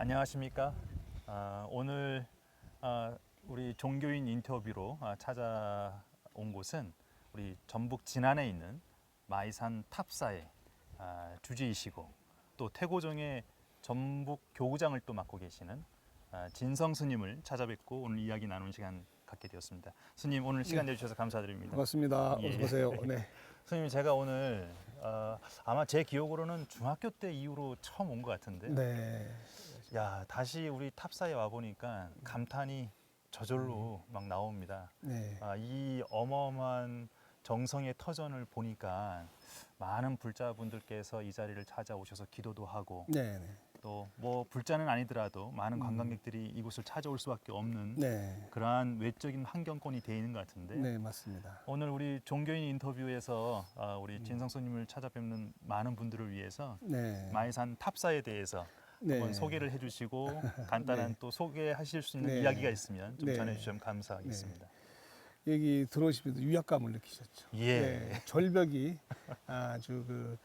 안녕하십니까. 오늘 우리 종교인 인터뷰로 찾아온 곳은 우리 전북 진안에 있는 마이산 탑사의 주지이시고 또 태고정의 전북 교구장을 또 맡고 계시는 진성 스님을 찾아뵙고 오늘 이야기 나누는 시간 갖게 되었습니다. 스님 오늘 시간 내주셔서 감사드립니다. 반갑습니다. 예. 어서 오세요. 네. 스님 제가 오늘 아마 제 기억으로는 중학교 때 이후로 처음 온 것 같은데 네. 야, 다시 우리 탑사에 와 보니까 감탄이 저절로 막 나옵니다. 네. 이 어마어마한 정성의 터전을 보니까 많은 불자분들께서 이 자리를 찾아오셔서 기도도 하고 네. 또 뭐 불자는 아니더라도 많은 관광객들이 이곳을 찾아올 수밖에 없는 네. 그러한 외적인 환경권이 되어 있는 것 같은데 네, 맞습니다. 오늘 우리 종교인 인터뷰에서 우리 진성스님을 찾아뵙는 많은 분들을 위해서 네. 마이산 탑사에 대해서 네. 한번 소개를 해주시고 간단한 네. 또 소개하실 수 있는 네. 이야기가 있으면 좀 네. 전해주시면 감사하겠습니다. 여기 들어오시면서 유약감을 느끼셨죠? 예, 네. 절벽이 아주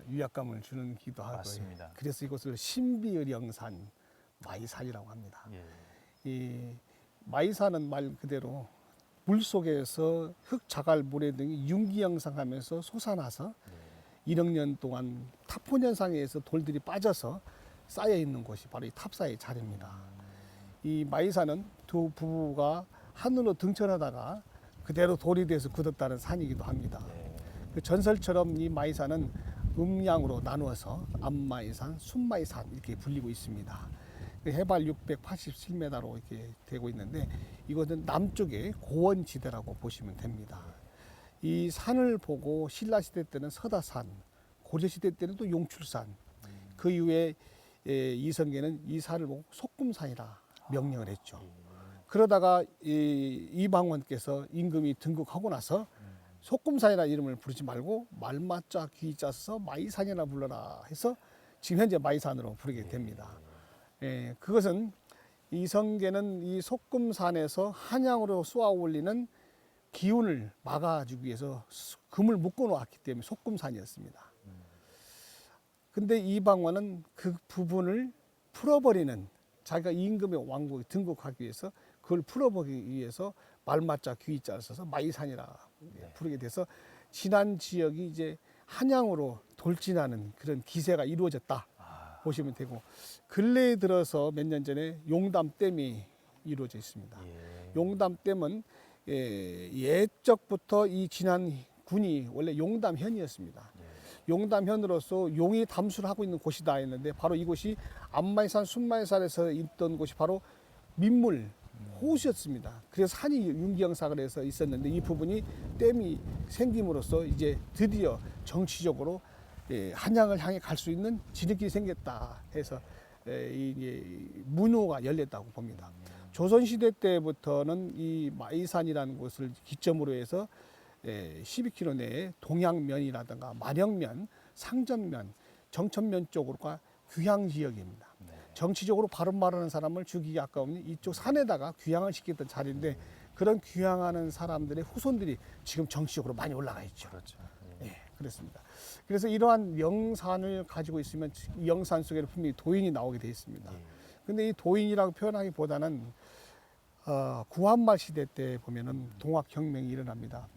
유약감을 주는 기도 하고요. 맞습니다. 그래서 이곳을 신비의령산 마이산이라고 합니다. 예, 이 마이산은 말 그대로 물 속에서 흙, 자갈, 모래 등이 윤기 형성하면서 솟아나서 1억 년 동안 타폰 현상에 의해서 돌들이 빠져서 쌓여 있는 곳이 바로 이 탑사의 자리입니다. 이 마이산은 두 부부가 하늘로 등천하다가 그대로 돌이 돼서 굳었다는 산이기도 합니다. 그 전설처럼 이 마이산은 음양으로 나누어서 암마이산, 순마이산 이렇게 불리고 있습니다. 그 해발 687m로 이렇게 되고 있는데 이것은 남쪽의 고원지대라고 보시면 됩니다. 이 산을 보고 신라시대 때는 서다산, 고려시대 때는 또 용출산, 그 이후에 이성계는 이 산을 보고 속금산이라 명령을 했죠. 그러다가 이방원께서 임금이 등극하고 나서 속금산이라는 이름을 부르지 말고 말맞자 귀자 써서 마이산이라 불러라 해서 지금 현재 마이산으로 부르게 됩니다. 그것은 이성계는 이 속금산에서 한양으로 쏘아 올리는 기운을 막아주기 위해서 금을 묶어 놓았기 때문에 속금산이었습니다. 근데 이방원은 그 부분을 풀어버리는 자기가 임금의 왕국에 등극하기 위해서 그걸 풀어보기 위해서 말맞자 귀자를 써서 마이산이라 부르게 돼서 진안 지역이 이제 한양으로 돌진하는 그런 기세가 이루어졌다 보시면 되고 근래에 들어서 몇 년 전에 용담댐이 이루어져 있습니다. 용담댐은 옛적부터 이 진안군이 원래 용담현이었습니다. 용담현으로서 용이 담수를 하고 있는 곳이다 했는데 바로 이곳이 암마이산, 순마이산에서 있던 곳이 바로 민물, 호수였습니다. 그래서 산이 윤기형삭을 해서 있었는데 이 부분이 댐이 생김으로써 이제 드디어 정치적으로 한양을 향해 갈 수 있는 지름길이 생겼다 해서 문호가 열렸다고 봅니다. 조선시대 때부터는 이 마이산이라는 곳을 기점으로 해서 12km 내에 동양면이라든가 마령면, 상전면, 정천면 쪽으로가 귀향 지역입니다. 정치적으로 바른 말하는 사람을 죽이기 아까우니 이쪽 산에다가 귀향을 시켰던 자리인데 그런 귀향하는 사람들의 후손들이 지금 정치적으로 많이 올라가 있죠. 그렇죠. 예, 그렇습니다. 그래서 이러한 영산을 가지고 있으면 이 영산 속에는 분명히 도인이 나오게 되어 있습니다. 근데 이 도인이라고 표현하기보다는 구한말 시대 때 보면은 동학혁명이 일어납니다.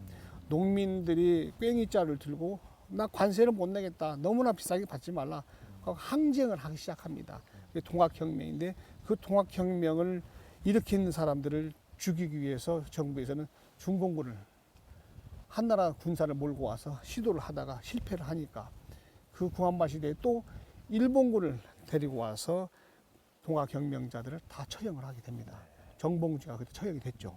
농민들이 꽹이자를 들고 나 관세를 못 내겠다. 너무나 비싸게 받지 말라. 항쟁을 하기 시작합니다. 그게 동학혁명인데 그 동학혁명을 일으킨 사람들을 죽이기 위해서 정부에서는 중공군을 한나라 군사를 몰고 와서 시도를 하다가 실패를 하니까 그 구한말 시대에 또 일본군을 데리고 와서 동학혁명자들을 다 처형을 하게 됩니다. 정봉주가 그때 처형이 됐죠.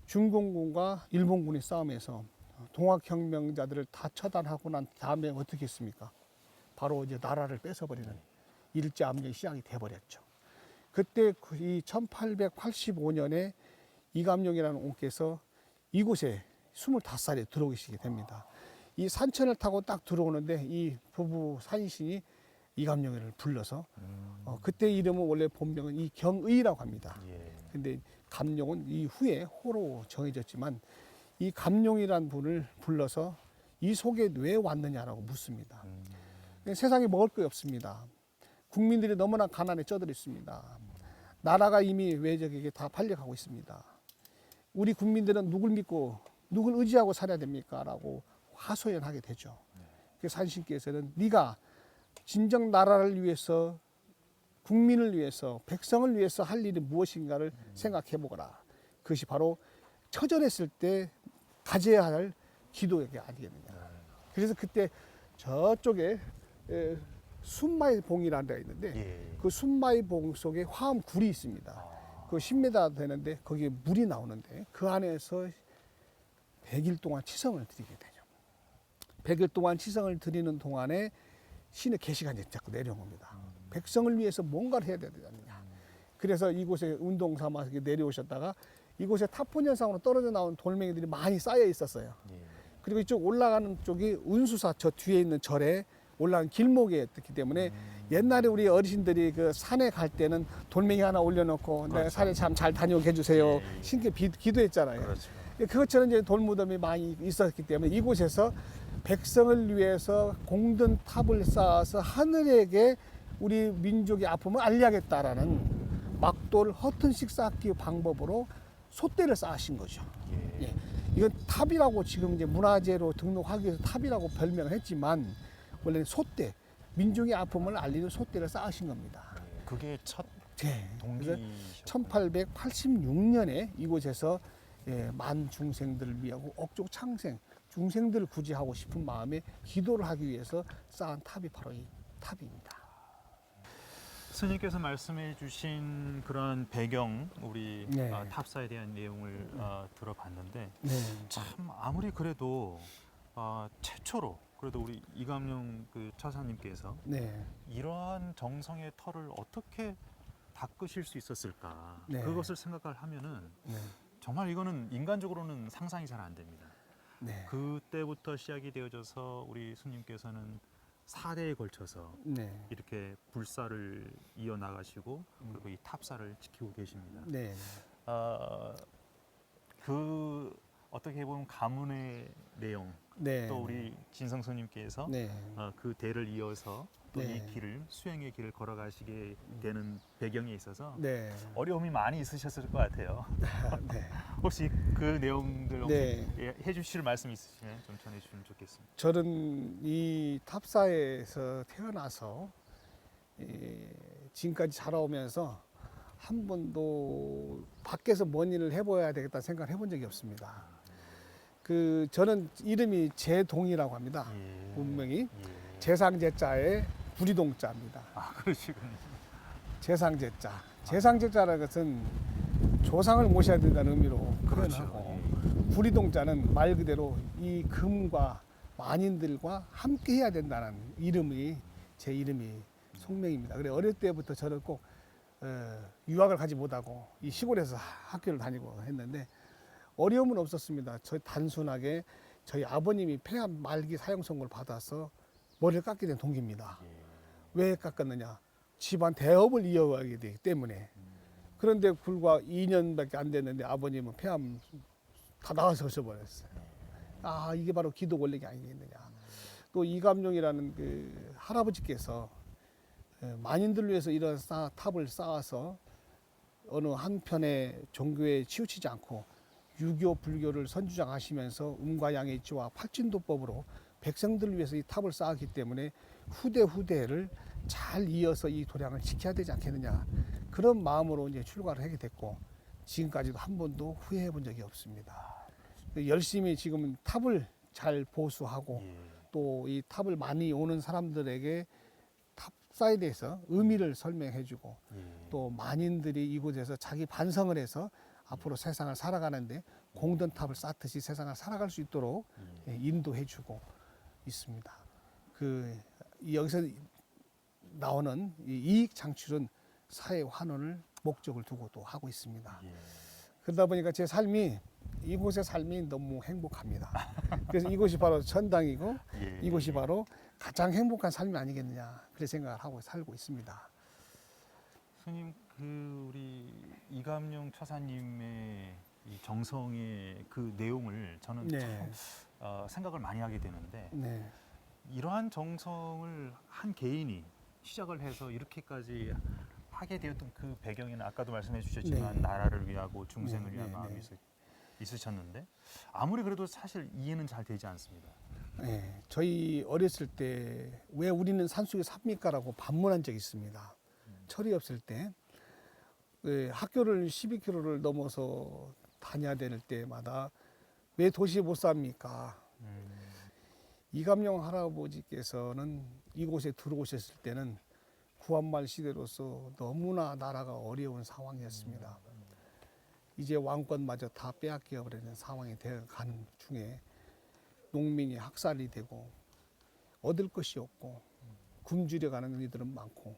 중공군과 일본군의 싸움에서 동학혁명자들을 다 처단하고 난 다음에 어떻게 했습니까? 바로 이제 나라를 뺏어버리는 일제압력이 시작이 돼버렸죠. 그때 이 1885년에 이감룡이라는 옹께서 이곳에 25살에 들어오시게 됩니다. 이 산천을 타고 딱 들어오는데 이 부부 산신이 이감룡이를 불러서 그때 이름은 원래 본명은 이경의라고 합니다. 근데 감룡은 이후에 호로 정해졌지만 이 감룡이란 분을 불러서 이 속에 왜 왔느냐라고 묻습니다. 세상에 먹을 게 없습니다. 국민들이 너무나 가난에 쩌들어 있습니다. 나라가 이미 외적에게 다 팔려가고 있습니다. 우리 국민들은 누굴 믿고 누굴 의지하고 살아야 됩니까? 라고 하소연하게 되죠. 그래서 산신께서는 네가 진정 나라를 위해서, 국민을 위해서, 백성을 위해서 할 일이 무엇인가를 생각해 보거라. 그것이 바로 처절했을 때 가져야 할 기도가 아니겠느냐. 그래서 그때 저쪽에 순마의 봉이라는 데가 있는데 예. 그 순마의 봉 속에 화엄굴이 있습니다. 그 10m 되는데 거기에 물이 나오는데 그 안에서 100일 동안 치성을 드리게 되죠. 100일 동안 치성을 드리는 동안에 신의 계시가 이제 자꾸 내려온 겁니다. 백성을 위해서 뭔가를 해야 되지 않느냐. 그래서 이곳에 운동 삼아서 내려오셨다가 이곳에 타폰 현상으로 떨어져 나온 돌멩이들이 많이 쌓여 있었어요. 예. 그리고 이쪽 올라가는 쪽이 운수사 저 뒤에 있는 절에 올라간 길목이었기 때문에 옛날에 우리 어르신들이 그 산에 갈 때는 돌멩이 하나 올려놓고 내가 산에 참 잘 다녀오게 해주세요. 예. 신께 기도했잖아요. 그렇죠. 그것처럼 이제 돌무덤이 많이 있었기 때문에 이곳에서 백성을 위해서 공든 탑을 쌓아서 하늘에게 우리 민족의 아픔을 알려야겠다라는 막돌 허튼식 쌓기 방법으로 솥대를 쌓으신 거죠. 예. 예. 이건 탑이라고 지금 이제 문화재로 등록하기 위해서 탑이라고 별명을 했지만 원래는 솥대, 민족의 아픔을 알리는 솥대를 쌓으신 겁니다. 그게 첫 네. 그래서 동기셨군요. 1886년에 이곳에서 만 중생들을 위하고 억족 창생, 중생들을 구제하고 싶은 마음에 기도를 하기 위해서 쌓은 탑이 바로 이 탑입니다. 스님께서 말씀해 주신 그런 배경, 우리 네. 탑사에 대한 내용을 들어봤는데 네. 참 아무리 그래도 최초로 그래도 우리 이감룡 그 처사님께서 네. 이러한 정성의 털을 어떻게 닦으실 수 있었을까? 네. 그것을 생각을 하면은 네. 정말 이거는 인간적으로는 상상이 잘 안 됩니다. 네. 그때부터 시작이 되어져서 우리 스님께서는 4대에 걸쳐서 네. 이렇게 불사를 이어나가시고 그리고 이 탑사를 지키고 계십니다. 네. 그 어떻게 보면 가문의 내용 네. 또 우리 진성 스님께서 네. 그 대를 이어서 또 이 네. 길을 수행의 길을 걸어가시게 되는 배경에 있어서 네. 어려움이 많이 있으셨을 것 같아요. 네. 혹시 그 내용들 혹시 네. 해주실 말씀 있으시면 좀 전해주시면 좋겠습니다. 저는 이 탑사에서 태어나서 지금까지 자라오면서 한 번도 밖에서 뭔 일을 해봐야 되겠다 생각을 해본 적이 없습니다. 그 저는 이름이 제동이라고 합니다. 예. 본명이 예. 재상제자의 부리동자입니다. 그러시군요. 재상제자. 재상제자라는 것은 조상을 모셔야 된다는 의미로 표현하고 그렇죠. 부리동자는 말 그대로 이 금과 만인들과 함께 해야 된다는 이름이 제 이름이 속명입니다. 그래 어릴 때부터 저는 꼭 유학을 가지 못하고 이 시골에서 학교를 다니고 했는데 어려움은 없었습니다. 저 단순하게 저희 아버님이 폐암 말기 사형 선고를 받아서 머리를 깎게 된 동기입니다. 왜 깎았느냐? 집안 대업을 이어가게 되기 때문에. 그런데 불과 2년밖에 안 됐는데 아버님은 폐암 다 나와서 오셔버렸어요. 아, 이게 바로 기도 원리가 아니겠느냐. 또 이감룡이라는 그 할아버지께서 만인들을 위해서 이런 탑을 쌓아서 어느 한편의 종교에 치우치지 않고 유교 불교를 선주장하시면서 음과 양의 이치와 팔진도법으로 백성들을 위해서 이 탑을 쌓았기 때문에 후대를 잘 이어서 이 도량을 지켜야 되지 않겠느냐. 그런 마음으로 이제 출가를 하게 됐고 지금까지도 한 번도 후회해 본 적이 없습니다. 열심히 지금 탑을 잘 보수하고 예. 또 이 탑을 많이 오는 사람들에게 탑사에 대해서 의미를 설명해주고 예. 또 만인들이 이곳에서 자기 반성을 해서 앞으로 세상을 살아가는데 공든탑을 쌓듯이 세상을 살아갈 수 있도록 인도해주고 있습니다. 그 여기서 나오는 이 이익 창출은 사회 환원을 목적을 두고 또 하고 있습니다. 예. 그러다 보니까 제 삶이 이곳의 삶이 너무 행복합니다. 그래서 이곳이 바로 천당이고 예. 이곳이 바로 가장 행복한 삶이 아니겠느냐 그런 생각을 하고 살고 있습니다. 스님 그 우리 이감룡 처사님의 이 정성의 그 내용을 저는 네. 참 생각을 많이 하게 되는데 네, 이러한 정성을 한 개인이 시작을 해서 이렇게까지 하게 되었던 그 배경에는 아까도 말씀해 주셨지만 네. 나라를 위하고 중생을 네, 위한 네, 마음이 네. 있으셨는데 아무리 그래도 사실 이해는 잘 되지 않습니다. 네, 저희 어렸을 때 왜 우리는 산속에 삽니까라고 반문한 적이 있습니다. 철이 없을 때 학교를 12km를 넘어서 다녀야 될 때마다 왜 도시에 못 삽니까? 이감용 할아버지께서는 이곳에 들어오셨을 때는 구한말 시대로서 너무나 나라가 어려운 상황이었습니다. 이제 왕권마저 다 빼앗겨 버리는 상황이 되어가는 중에 농민이 학살이 되고 얻을 것이 없고 굶주려가는 이들은 많고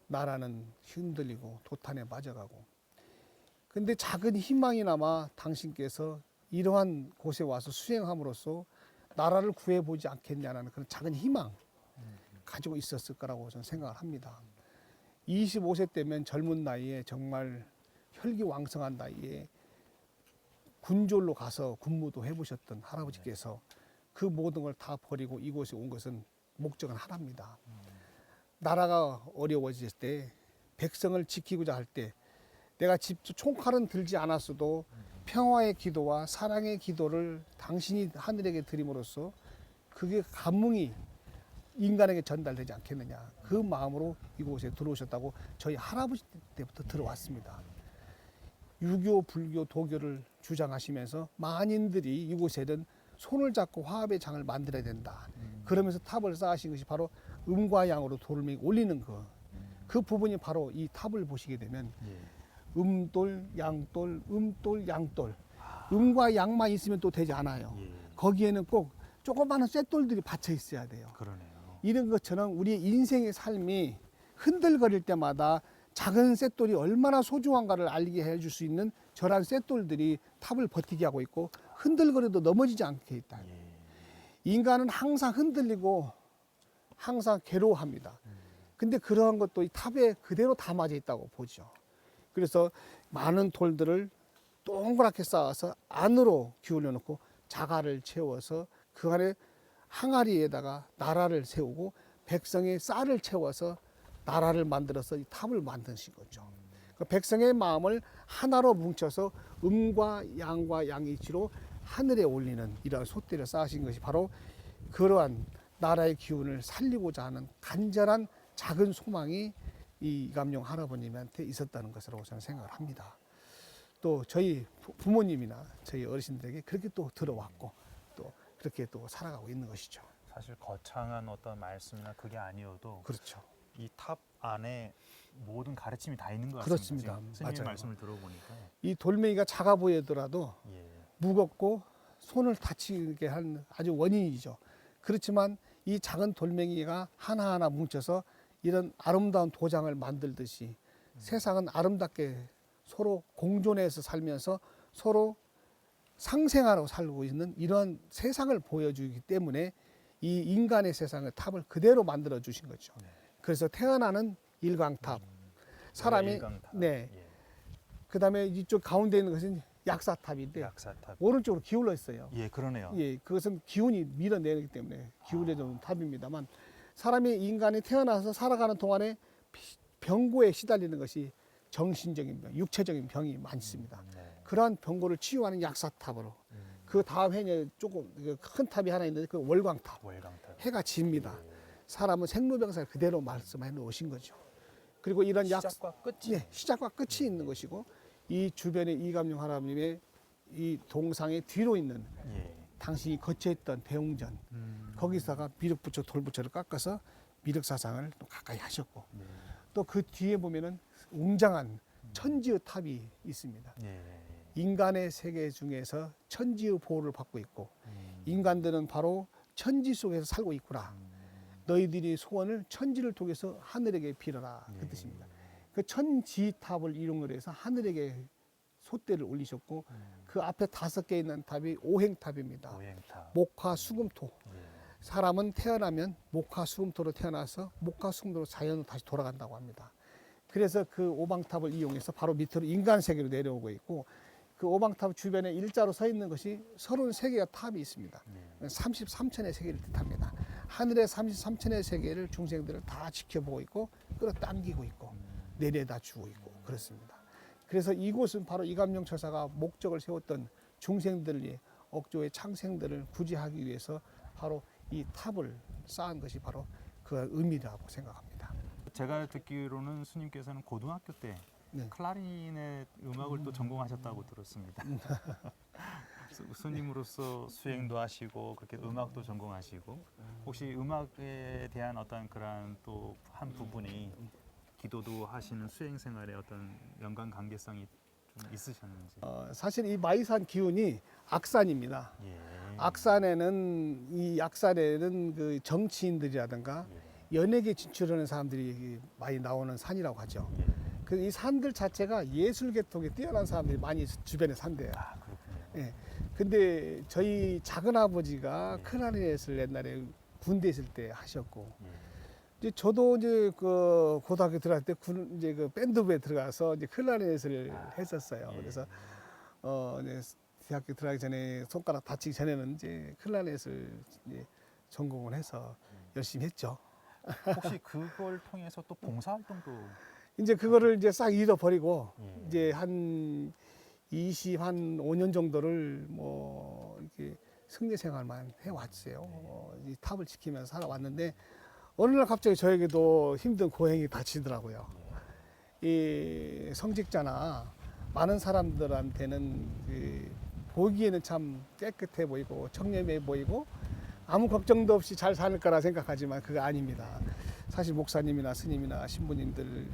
나라는 흔들리고 도탄에 맞아가고 근데 작은 희망이나마 당신께서 이러한 곳에 와서 수행함으로써 나라를 구해보지 않겠냐는 그런 작은 희망 가지고 있었을 거라고 저는 생각을 합니다. 25세 때면 젊은 나이에 정말 혈기왕성한 나이에 군졸로 가서 군무도 해보셨던 할아버지께서 그 모든 걸 다 버리고 이곳에 온 것은 목적은 하나입니다. 나라가 어려워질 때 백성을 지키고자 할 때 내가 직접 총칼은 들지 않았어도 평화의 기도와 사랑의 기도를 당신이 하늘에게 드림으로써 그게 감흥이 인간에게 전달되지 않겠느냐 그 마음으로 이곳에 들어오셨다고 저희 할아버지 때부터 들어왔습니다. 유교, 불교, 도교를 주장하시면서 만인들이 이곳에는 손을 잡고 화합의 장을 만들어야 된다. 그러면서 탑을 쌓으신 것이 바로 음과 양으로 돌을 올리는 그 부분이 바로 이 탑을 보시게 되면 음돌, 양돌, 음돌, 양돌. 음과 양만 있으면 또 되지 않아요. 거기에는 꼭 조그마한 쇳돌들이 받쳐 있어야 돼요. 그러네요. 이런 것처럼 우리 인생의 삶이 흔들거릴 때마다 작은 쇳돌이 얼마나 소중한가를 알게 해줄 수 있는 저런 쇳돌들이 탑을 버티게 하고 있고 흔들거려도 넘어지지 않게 있다. 인간은 항상 흔들리고 항상 괴로워합니다. 근데 그러한 것도 이 탑에 그대로 담아져 있다고 보죠. 그래서 많은 돌들을 동그랗게 쌓아서 안으로 기울여 놓고 자갈을 채워서 그 안에 항아리에다가 나라를 세우고 백성의 쌀을 채워서 나라를 만들어서 이 탑을 만드신 거죠. 그 백성의 마음을 하나로 뭉쳐서 음과 양과 양이치로 하늘에 올리는 이러한 솥대를 쌓으신 것이 바로 그러한 나라의 기운을 살리고자 하는 간절한 작은 소망이 이 이감용 할아버님한테 있었다는 것으로 저는 생각을 합니다. 또 저희 부모님이나 저희 어르신들에게 그렇게 또 들어왔고 또 그렇게 또 살아가고 있는 것이죠. 사실 거창한 어떤 말씀이나 그게 아니어도 그렇죠. 이 탑 안에 모든 가르침이 다 있는 것 그렇습니다. 같습니다. 스님의 맞아요. 말씀을 들어보니까 이 돌멩이가 작아 보이더라도 예. 무겁고 손을 다치게 한 아주 원인이죠. 그렇지만 이 작은 돌멩이가 하나하나 뭉쳐서 이런 아름다운 도장을 만들듯이 세상은 아름답게 서로 공존해서 살면서 서로 상생하고 살고 있는 이러한 세상을 보여주기 때문에 이 인간의 세상을 탑을 그대로 만들어 주신 거죠. 그래서 태어나는 일광탑, 사람이 일광탑. 네. 예. 그다음에 이쪽 가운데 있는 것은 약사탑인데 약사탑. 오른쪽으로 기울어 있어요. 예, 그러네요. 예, 그것은 기운이 밀어내기 때문에 기울어져 탑입니다만 사람이 인간이 태어나서 살아가는 동안에 병고에 시달리는 것이 정신적인 병, 육체적인 병이 많습니다. 네. 그러한 병고를 치유하는 약사탑으로 그 다음 해에 조금 큰 탑이 하나 있는데 그 월광탑. 월광탑. 해가 집니다. 사람은 생로병사를 그대로 말씀해 놓으신 거죠. 그리고 이런 시작과 끝이 시작과 끝이 있는 것이고 이 주변에 이감용 할아버님의 이 동상의 뒤로 있는 예. 당신이 거처했던 배웅전 거기다가 미륵부처 돌부처를 깎아서 미륵사상을 또 가까이 하셨고 또 그 뒤에 보면은 웅장한 천지의 탑이 있습니다. 예. 인간의 세계 중에서 천지의 보호를 받고 있고 인간들은 바로 천지 속에서 살고 있구나. 너희들이 소원을 천지를 통해서 하늘에게 빌어라 그 뜻입니다. 그 천지탑을 이용을 해서 하늘에게 솥대를 올리셨고 그 앞에 5개 있는 탑이 오행탑입니다. 오행탑. 목화 수금토. 예. 사람은 태어나면 목화 수금토로 태어나서 목화 수금토로 자연으로 다시 돌아간다고 합니다. 그래서 그 오방탑을 이용해서 바로 밑으로 인간 세계로 내려오고 있고 그 오방탑 주변에 일자로 서 있는 것이 33개의 탑이 있습니다. 33천의 세계를 뜻합니다. 하늘의 33천의 세계를 중생들을 다 지켜보고 있고 끌어당기고 있고 내려다 주고 있고 그렇습니다. 그래서 이곳은 바로 이감룡 처사가 목적을 세웠던 중생들의 억조의 창생들을 구제하기 위해서 바로 이 탑을 쌓은 것이 바로 그 의미라고 생각합니다. 제가 듣기로는 스님께서는 고등학교 때 네. 클라리넷 음악을 또 전공하셨다고 들었습니다. 스님으로서 수행도 하시고 그렇게 음악도 전공하시고 혹시 음악에 대한 어떤 그런 또 한 부분이 기도도 하시는 수행 생활에 어떤 연관 관계성이 좀 있으셨는지? 사실 이 마이산 기운이 악산입니다. 예. 악산에는 그 정치인들이라든가 연예계 진출하는 사람들이 많이 나오는 산이라고 하죠. 예. 그 이 산들 자체가 예술 계통에 뛰어난 사람들이 많이 주변에 산대요. 아, 그렇군요. 예. 근데 저희 작은 아버지가 예. 클라리넷을 옛날에 군대 있을 때 하셨고, 예. 이제 저도 이제 그 고등학교 들어갈 때 이제 그 밴드부에 들어가서 이제 클라리넷을 했었어요. 예. 그래서 이제 대학교 들어가기 전에 손가락 다치기 전에는 이제 클라리넷을 이제 전공을 해서 열심히 했죠. 혹시 그걸 통해서 또 봉사활동도 이제 그거를 이제 싹 잃어버리고 예. 이제 한 5년 정도를 뭐 이렇게 승려 생활만 해왔어요. 이 탑을 지키면서 살아왔는데 어느 날 갑자기 저에게도 힘든 고행이 닥치더라고요. 이 성직자나 많은 사람들한테는 보기에는 참 깨끗해 보이고 청렴해 보이고 아무 걱정도 없이 잘 살 거라 생각하지만 그거 아닙니다. 사실 목사님이나 스님이나 신부님들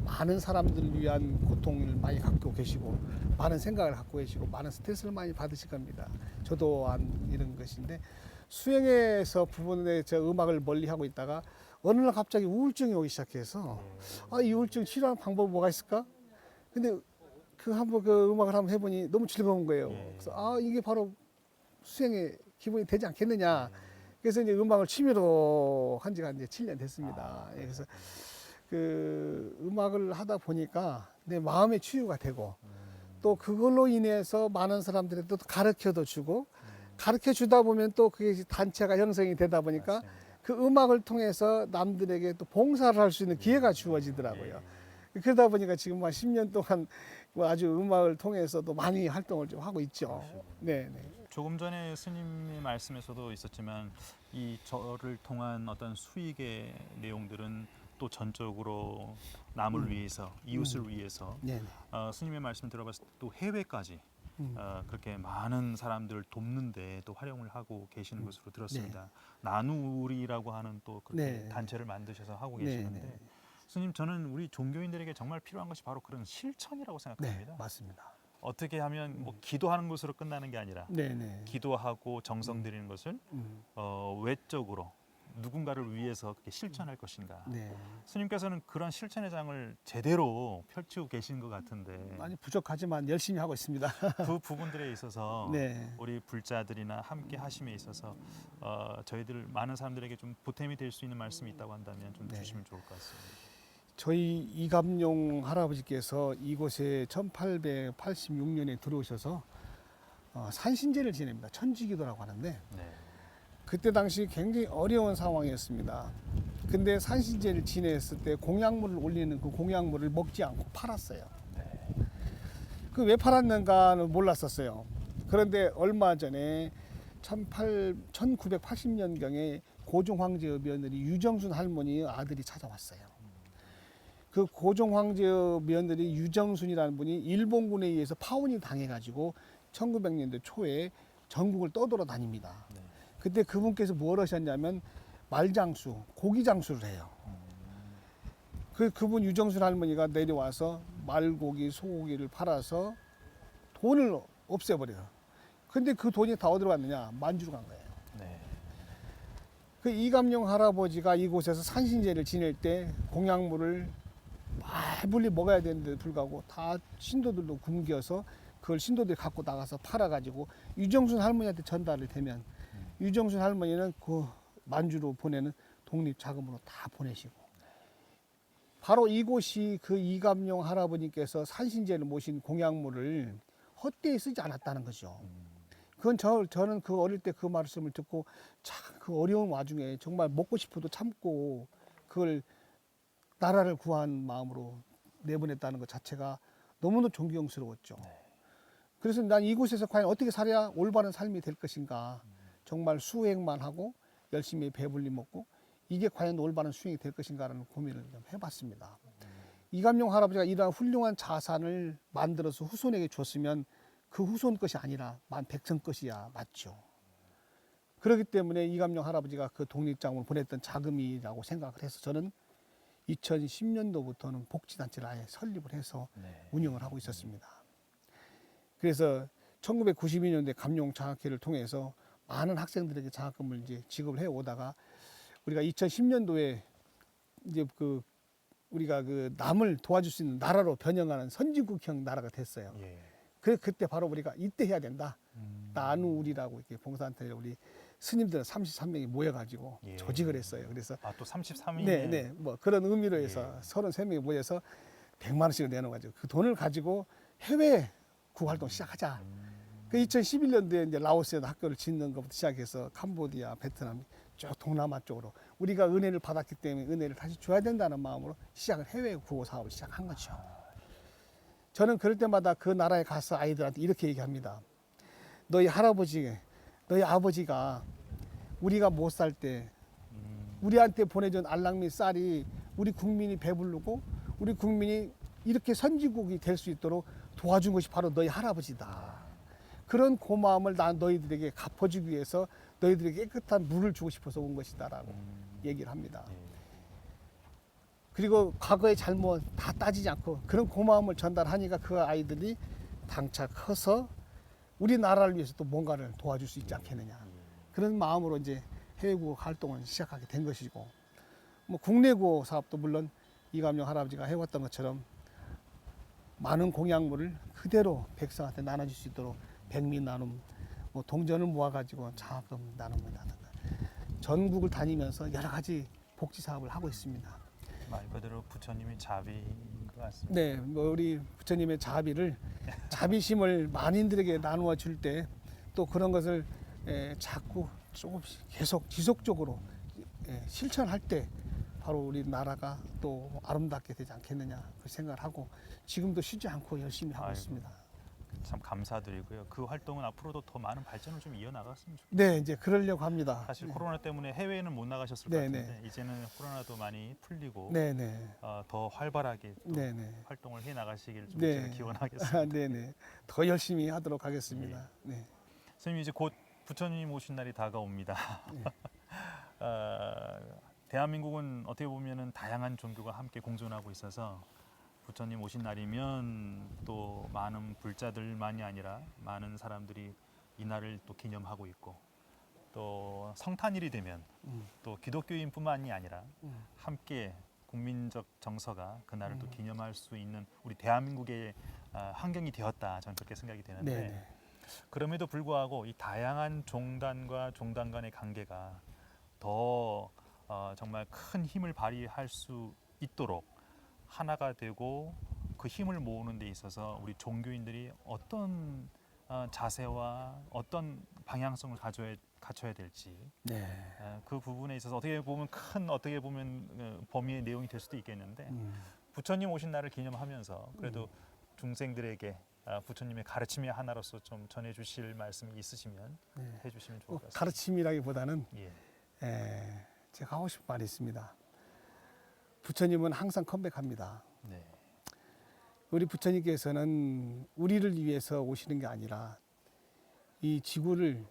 많은 사람들을 위한 고통을 많이 갖고 계시고 많은 생각을 갖고 계시고 많은 스트레스를 많이 받으실 겁니다. 저도 안 이런 것인데 수행에서 부분에 저 음악을 멀리 하고 있다가 어느 날 갑자기 우울증이 오기 시작해서 이 우울증 치료하는 방법이 뭐가 있을까? 근데 한번 그 음악을 한번 해보니 너무 즐거운 거예요. 그래서 이게 바로 수행의 기본이 되지 않겠느냐. 그래서 이제 음악을 취미로 한 지가 이제 7년 됐습니다. 그래서 그 음악을 하다 보니까 내 마음의 치유가 되고 또 그걸로 인해서 많은 사람들이 또 가르쳐도 주고 가르쳐 주다 보면 또 그게 단체가 형성이 되다 보니까 맞습니다. 그 음악을 통해서 남들에게 또 봉사를 할 수 있는 기회가 주어지더라고요. 그러다 보니까 지금 한 10년 동안 뭐 아주 음악을 통해서도 많이 활동을 좀 하고 있죠. 네, 네. 조금 전에 스님의 말씀에서도 있었지만 이 저를 통한 어떤 수익의 내용들은 또 전적으로 남을 위해서 이웃을 위해서 네, 네. 스님의 말씀 들어봤을 때 또 해외까지 그렇게 많은 사람들을 돕는데 또 활용을 하고 계시는 것으로 들었습니다. 나누리라고 하는 또 그렇게 네. 단체를 만드셔서 하고 네, 계시는데 네. 스님 저는 우리 종교인들에게 정말 필요한 것이 바로 그런 실천이라고 생각합니다. 네, 맞습니다. 어떻게 하면 뭐 기도하는 것으로 끝나는 게 아니라 네, 네. 기도하고 정성 들이는 것을 외적으로 누군가를 위해서 그렇게 실천할 것인가. 네. 스님께서는 그런 실천의 장을 제대로 펼치고 계신 것 같은데 많이 부족하지만 열심히 하고 있습니다. 그 부분들에 있어서 네. 우리 불자들이나 함께 하심에 있어서 저희들 많은 사람들에게 좀 보탬이 될 수 있는 말씀이 있다고 한다면 좀 네. 주시면 좋을 것 같습니다. 저희 이감룡 할아버지께서 이곳에 1886년에 들어오셔서 산신제를 지냅니다. 천지기도라고 하는데 네. 그때 당시 굉장히 어려운 상황이었습니다. 근데 산신제를 지냈을 때 공약물을 올리는 그 공약물을 먹지 않고 팔았어요. 그 왜 팔았는가는 몰랐었어요. 그런데 얼마 전에 1980년경에 고종 황제의 며느리 유정순 할머니의 아들이 찾아왔어요. 그 고종 황제의 며느리 유정순이라는 분이 일본군에 의해서 파혼이 당해가지고 1900년대 초에 전국을 떠돌아 다닙니다. 네. 그때 그분께서 뭘 하셨냐면 말장수, 고기 장수를 해요. 그분 유정순 할머니가 내려와서 말고기, 소고기를 팔아서 돈을 없애버려요. 근데 그 돈이 다 어디로 갔느냐? 만주로 간 거예요. 네. 그 이감룡 할아버지가 이곳에서 산신제를 지낼 때 공약물을 배불리 먹어야 되는데 불구하고 다 신도들도 굶겨서 그걸 신도들이 갖고 나가서 팔아가지고 유정순 할머니한테 전달을 되면 유정순 할머니는 그 만주로 보내는 독립 자금으로 다 보내시고 바로 이곳이 그 이감룡 할아버님께서 산신제를 모신 공약물을 헛되이 쓰지 않았다는 거죠. 그건 저는 그 어릴 때 그 말씀을 듣고 참 그 어려운 와중에 정말 먹고 싶어도 참고 그걸 나라를 구한 마음으로 내보냈다는 것 자체가 너무나 존경스러웠죠. 그래서 난 이곳에서 과연 어떻게 살아야 올바른 삶이 될 것인가. 정말 수행만 하고 열심히 배불리 먹고 이게 과연 올바른 수행이 될 것인가라는 고민을 좀 해봤습니다. 이감용 할아버지가 이러한 훌륭한 자산을 만들어서 후손에게 줬으면 그 후손 것이 아니라 만 백성 것이야 맞죠. 그렇기 때문에 이감용 할아버지가 그 독립장을 보냈던 자금이라고 생각을 해서 저는 2010년도부터는 복지단체를 아예 설립을 해서 네. 운영을 하고 있었습니다. 그래서 1992년도에 감용장학회를 통해서 많은 학생들에게 장학금을 이제 지급을 해 오다가 우리가 2010년도에 이제 우리가 그 남을 도와줄 수 있는 나라로 변형하는 선진국형 나라가 됐어요. 예. 그때 바로 우리가 이때 해야 된다. 나누우리라고 이렇게 봉사한테 우리 스님들 33명이 모여가지고 예. 조직을 했어요. 그래서 또 33이 네, 뭐 그런 의미로 해서 예. 33명이 모여서 100만 원씩을 내놓아가지고 그 돈을 가지고 해외 구활동 시작하자. 그 2011년도에 이제 라오스에도 학교를 짓는 것부터 시작해서 캄보디아, 베트남 쭉 동남아 쪽으로 우리가 은혜를 받았기 때문에 은혜를 다시 줘야 된다는 마음으로 시작을 해외 구호 사업을 시작한 거죠. 저는 그럴 때마다 그 나라에 가서 아이들한테 이렇게 얘기합니다. 너희 할아버지, 너희 아버지가 우리가 못 살 때 우리한테 보내준 알랑미 쌀이 우리 국민이 배부르고 우리 국민이 이렇게 선진국이 될 수 있도록 도와준 것이 바로 너희 할아버지다. 그런 고마움을 난 너희들에게 갚아주기 위해서 너희들에게 깨끗한 물을 주고 싶어서 온 것이다라고 얘기를 합니다. 그리고 과거의 잘못 다 따지지 않고 그런 고마움을 전달하니까 그 아이들이 장차 커서 우리나라를 위해서 또 뭔가를 도와줄 수 있지 않겠느냐. 그런 마음으로 이제 해외구호 활동을 시작하게 된 것이고, 뭐 국내구호 사업도 물론 이감용 할아버지가 해왔던 것처럼 많은 공약물을 그대로 백성한테 나눠줄 수 있도록 백미 나눔, 뭐 동전을 모아가지고 장학금 나눔이라든가 전국을 다니면서 여러 가지 복지 사업을 하고 있습니다. 말 그대로 부처님이 자비인 것 같습니다. 네, 뭐 우리 부처님의 자비심을 만인들에게 나누어 줄 때 또 그런 것을 자꾸 조금씩 계속 지속적으로 실천할 때 바로 우리 나라가 또 아름답게 되지 않겠느냐 그 생각을 하고 지금도 쉬지 않고 열심히 하고 아이고. 있습니다. 참 감사드리고요. 그 활동은 앞으로도 더 많은 발전을 좀 이어나갔으면 좋겠습니다. 네, 이제 그러려고 합니다. 사실 네. 코로나 때문에 해외에는 못 나가셨을 네, 것 같은데 이제는 코로나도 많이 풀리고 네, 네, 더 활발하게 또 네, 네. 활동을 해 나가시길 좀 네. 제가 기원하겠습니다. 네, 네. 더 열심히 하도록 하겠습니다. 네. 선생님 이제 곧 부처님 오신 날이 다가옵니다. 네. 대한민국은 어떻게 보면은 다양한 종교가 함께 공존하고 있어서 부처님 오신 날이면 또 많은 불자들만이 아니라 많은 사람들이 이 날을 또 기념하고 있고 또 성탄일이 되면 또 기독교인뿐만이 아니라 함께 국민적 정서가 그날을 또 기념할 수 있는 우리 대한민국의 환경이 되었다 저는 그렇게 생각이 되는데 네, 네. 그럼에도 불구하고 이 다양한 종단과 종단 간의 관계가 더 정말 큰 힘을 발휘할 수 있도록 하나가 되고 그 힘을 모으는 데 있어서 우리 종교인들이 어떤 자세와 어떤 방향성을 갖춰야 될지 네. 그 부분에 있어서 어떻게 보면 범위의 내용이 될 수도 있겠는데 부처님 오신 날을 기념하면서 그래도 중생들에게 부처님의 가르침의 하나로서 좀 전해주실 말씀이 있으시면 네. 해주시면 좋을 것 같습니다. 가르침이라기보다는 예. 제가 하고 싶은 말이 있습니다. 부처님은 항상 컴백합니다. 네. 우리 부처님께서는 우리를 위해서 오시는 게 아니라 이 지구를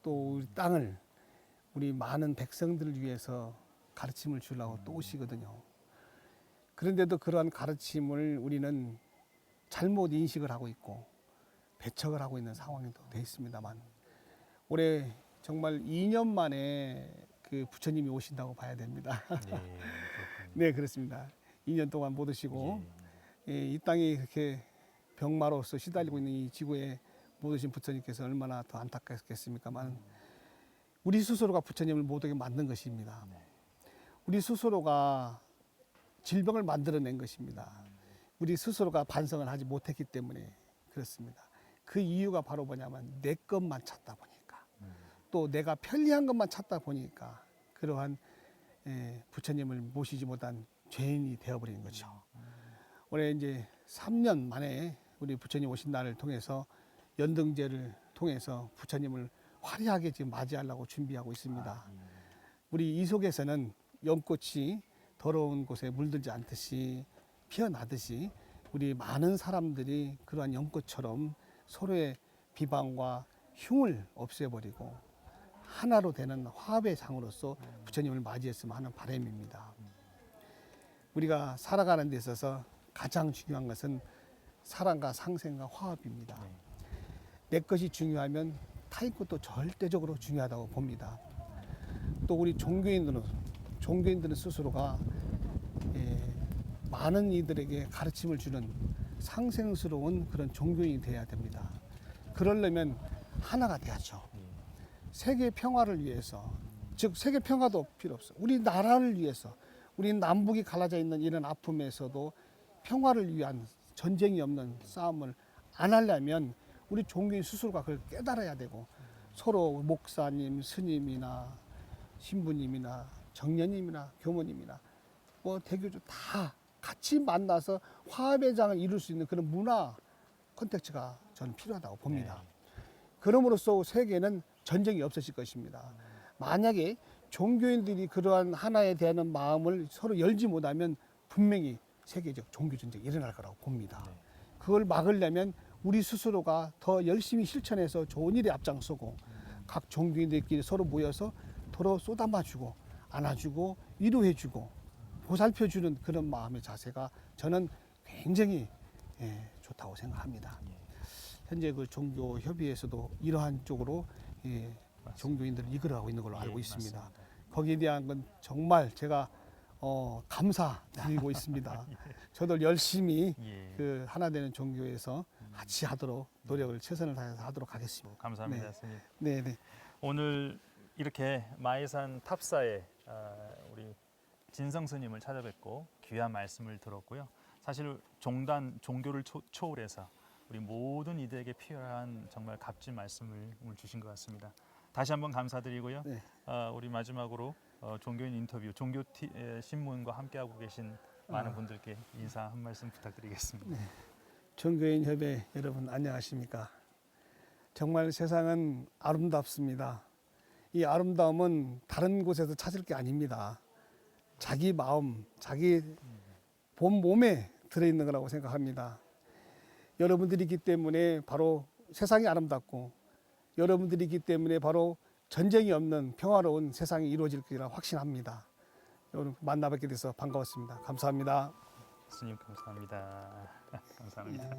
또 우리 땅을 우리 많은 백성들을 위해서 가르침을 주려고 또 오시거든요. 그런데도 그러한 가르침을 우리는 잘못 인식을 하고 있고 배척을 하고 있는 상황이 돼 있습니다만 올해 정말 2년 만에 그 부처님이 오신다고 봐야 됩니다. 네, 그렇군요. 네, 그렇습니다. 2년 동안 못 오시고 이 땅이 이렇게 병마로서 시달리고 있는 이 지구에 못 오신 부처님께서 얼마나 더 안타깝겠습니까만 우리 스스로가 부처님을 못 오게 만든 것입니다. 우리 스스로가 질병을 만들어낸 것입니다. 우리 스스로가 반성을 하지 못했기 때문에 그렇습니다. 그 이유가 바로 뭐냐면 내 것만 찾다 보니까 또 내가 편리한 것만 찾다 보니까 그러한 부처님을 모시지 못한 죄인이 되어버린 거죠. 올해 이제 3년 만에 우리 부처님 오신 날을 통해서 연등제를 통해서 부처님을 화려하게 지금 맞이하려고 준비하고 있습니다. 우리 이속에서는 연꽃이 더러운 곳에 물들지 않듯이 피어나듯이 우리 많은 사람들이 그러한 연꽃처럼 서로의 비방과 흉을 없애버리고 하나로 되는 화합의 장으로서 부처님을 맞이했으면 하는 바람입니다. 우리가 살아가는 데 있어서 가장 중요한 것은 사랑과 상생과 화합입니다. 내 것이 중요하면 타인 것도 절대적으로 중요하다고 봅니다. 또 우리 종교인들은 스스로가 많은 이들에게 가르침을 주는 상생스러운 그런 종교인이 돼야 됩니다. 그러려면 하나가 돼야죠. 세계 평화를 위해서, 즉 세계 평화도 필요 없어. 우리 나라를 위해서, 우리 남북이 갈라져 있는 이런 아픔에서도 평화를 위한 전쟁이 없는 싸움을 안 하려면 우리 종교인 스스로가 그걸 깨달아야 되고 서로 목사님, 스님이나 신부님이나 정년님이나 교모님이나 뭐 대교주 다 같이 만나서 화합의 장을 이룰 수 있는 그런 문화 콘텐츠가 저는 필요하다고 봅니다. 그럼으로써 세계는 전쟁이 없어질 것입니다. 만약에 종교인들이 그러한 하나에 대한 마음을 서로 열지 못하면 분명히 세계적 종교 전쟁이 일어날 거라고 봅니다. 그걸 막으려면 우리 스스로가 더 열심히 실천해서 좋은 일에 앞장서고 각 종교인들끼리 서로 모여서 서로 쏟아마주고 안아주고 위로해주고 보살펴주는 그런 마음의 자세가 저는 굉장히 좋다고 생각합니다. 현재 그 종교협의회에서도 이러한 쪽으로 종교인들을 이끌어가고 있는 걸로 알고 있습니다. 맞습니다. 거기에 대한 건 정말 제가 감사드리고 있습니다. 저도 열심히 그 하나 되는 종교에서 같이 하도록 노력을 최선을 다해서 하도록 하겠습니다. 감사합니다, 스님. 네. 오늘 이렇게 마이산 탑사에 우리 진성 스님을 찾아뵙고 귀한 말씀을 들었고요. 사실 종교를 초월해서 우리 모든 이들에게 필요한 정말 값진 말씀을 오늘 주신 것 같습니다. 다시 한번 감사드리고요. 네. 우리 마지막으로 종교인 인터뷰, 종교신문과 함께하고 계신 많은 분들께 인사 한 말씀 부탁드리겠습니다. 종교인 협회 여러분 안녕하십니까? 정말 세상은 아름답습니다. 이 아름다움은 다른 곳에서 찾을 게 아닙니다. 자기 마음, 자기 본 몸에 들어있는 거라고 생각합니다. 여러분들이 있기 때문에 바로 세상이 아름답고 여러분들이 있기 때문에 바로 전쟁이 없는 평화로운 세상이 이루어질 거라 확신합니다. 여러분 만나뵙게 돼서 반가웠습니다. 감사합니다. 스님 감사합니다. 감사합니다.